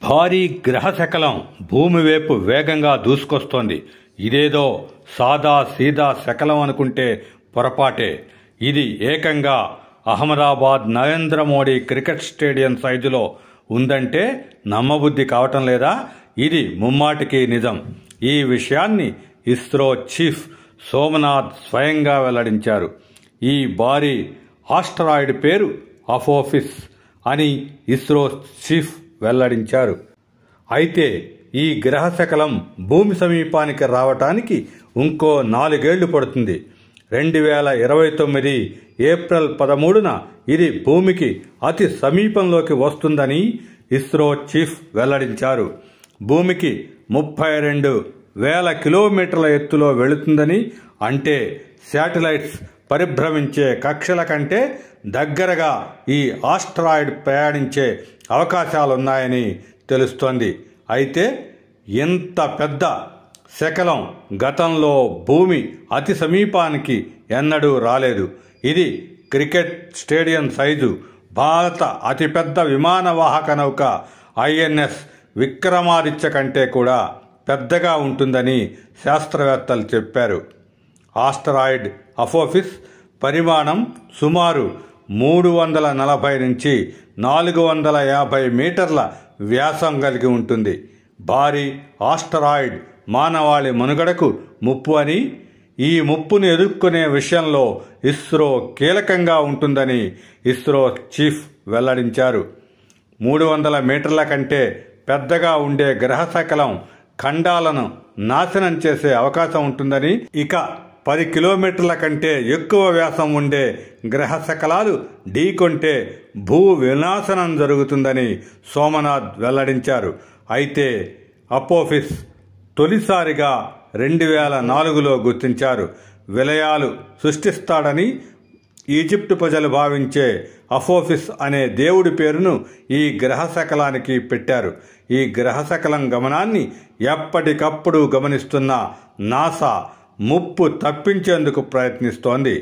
భారీ గ్రహశకలం భూమి వైపు వేగంగా దూసుకొస్తోంది. ఇదేదో సాదా సీదా శకలం అనుకుంటే పొరపాటే. ఇది ఏకంగా అహ్మదాబాద్ నరేంద్ర మోడీ క్రికెట్ స్టేడియం సైజులో ఉందంటే నమ్మబుద్ధి కావటం లేదా? ఇది ముమ్మాటికి నిజం. ఈ విషయాన్ని ఇస్రో చీఫ్ సోమనాథ్ స్వయంగా వెల్లడించారు. ఈ భారీ ఆస్టరాయిడ్ పేరు అపోఫిస్ అని ఇస్రో చీఫ్ వెల్లడించారు. అయితే ఈ గ్రహశకలం భూమి సమీపానికి రావటానికి ఇంకో 4 ఏళ్లు పడుతుంది. 2029 ఏప్రిల్ 13న ఇది భూమికి అతి సమీపంలోకి వస్తుందని ఇస్రో చీఫ్ వెల్లడించారు. భూమికి 32,000 కిలోమీటర్ల ఎత్తులో వెళుతుందని, అంటే శాటిలైట్స్ పరిభ్రమించే కక్షల కంటే దగ్గరగా ఈ ఆస్ట్రాయిడ్ ప్రయాణించే అవకాశాలున్నాయని తెలుస్తోంది. అయితే ఇంత పెద్ద శకలం గతంలో భూమి అతి సమీపానికి ఎన్నడూ రాలేదు. ఇది క్రికెట్ స్టేడియం సైజు. భారత అతిపెద్ద విమానవాహక నౌక ఐఎన్ఎస్ విక్రమాదిత్య కంటే కూడా పెద్దగా ఉంటుందని శాస్త్రవేత్తలు చెప్పారు. ఆస్టరాయిడ్ అపోఫిస్ పరిమాణం సుమారు 340 నుంచి 450 మీటర్ల వ్యాసం కలిగి ఉంటుంది. భారీ ఆస్టరాయిడ్ మానవాళి మనుగడకు ముప్పు అని, ఈ ముప్పును ఎదుర్కొనే విషయంలో ఇస్రో కీలకంగా ఉంటుందని ఇస్రో చీఫ్ వెల్లడించారు. 300 మీటర్ల కంటే పెద్దగా ఉండే గ్రహశకలం ఖండాలను నాశనం చేసే అవకాశం ఉంటుందని, ఇక 10 కిలోమీటర్ల కంటే ఎక్కువ వ్యాసం ఉండే గ్రహశకలాలు ఢీకొంటే భూ వినాశనం జరుగుతుందని సోమనాథ్ వెల్లడించారు. అయితే అపోఫిస్ తొలిసారిగా 2004లో గుర్తించారు. విలయాలు సృష్టిస్తాడని ఈజిప్టు ప్రజలు భావించే అపోఫిస్ అనే దేవుడి పేరును ఈ గ్రహశకలానికి పెట్టారు. ఈ గ్రహశకలం గమనాన్ని ఎప్పటికప్పుడు గమనిస్తున్న నాసా ముప్పు తప్పించేందుకు ప్రయత్నిస్తోంది.